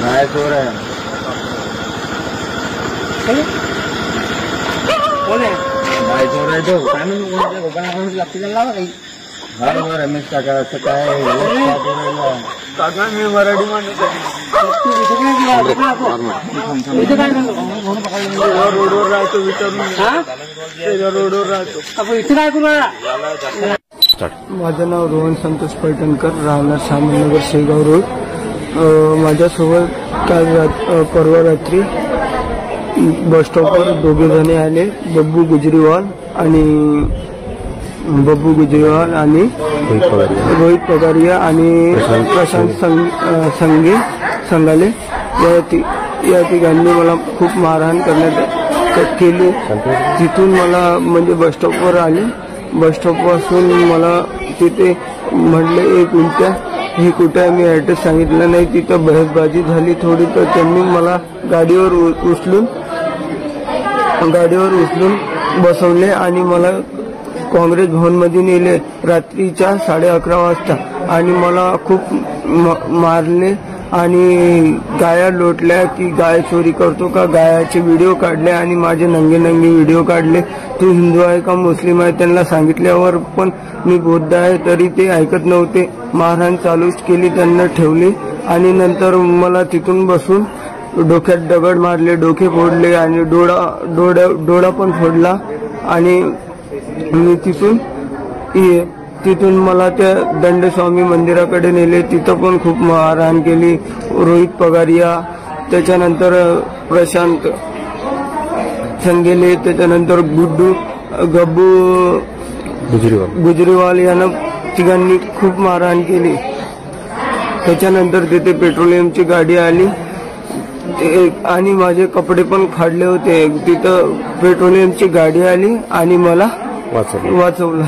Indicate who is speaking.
Speaker 1: नाही चोर आहे नाही चोर आहे तो काय म्हणून लागते त्याला काही हा रमेश काका असं काय काका मी मराठी माणूस रोडवर राहतो विचारून रोडवर राहतो इथे काय करू.
Speaker 2: माझं नाव रोहन संतोष पैठणकर, राहणार सामनगर शेगाव रोड. माझ्यासोबत काल परवा रात्री बस स्टॉपवर दोघे जणे आले, बब्बू गुजरीवाल आणि रोहित पगारिया आणि प्रशांत संगाले या तिघांनी मला खूप मारहाण करण्यात केली. तिथून मला म्हणजे बस स्टॉपवर आले. बस स्टॉपपासून मला तिथे म्हटले एक उलट्या हे कुठे आहे, मी ॲड्रेस सांगितलं नाही. तिथं बहसबाजी झाली थोडी, तर त्यांनी मला गाडीवर उचलून बसवले आणि मला काँग्रेस भवनमध्ये नेले रात्रीच्या 11:30 वाजता आणि मला खूप मारले आणि गाया लोटल्या की गाय चोरी करतो का, गायाचे व्हिडिओ काढले आणि माझे नंगे व्हिडिओ काढले. तू हिंदू आहे का मुस्लिम आहे त्यांना सांगितल्यावर पण मी बौद्ध आहे तरी ते ऐकत नव्हते. मारहाण चालूच केली, त्यांना ठेवली आणि नंतर मला तिथून बसून डोक्यात दगड मारले, डोके फोडले आणि डोळा पण फोडला आणि मी तिथून मला त्या दंडस्वामी मंदिराकडे नेले. तिथं पण खूप मारहाण केली. रोहित पगारिया, त्याच्यानंतर प्रशांत संगेले, त्याच्यानंतर गब्बू गुजरीवाल यांना तिघांनी खूप मारहाण केली. त्याच्यानंतर तिथे पेट्रोलियमची गाडी आली आणि माझे कपडे पण फाडले होते. तिथं पेट्रोलियमची गाडी आली आणि मला वाचवलं.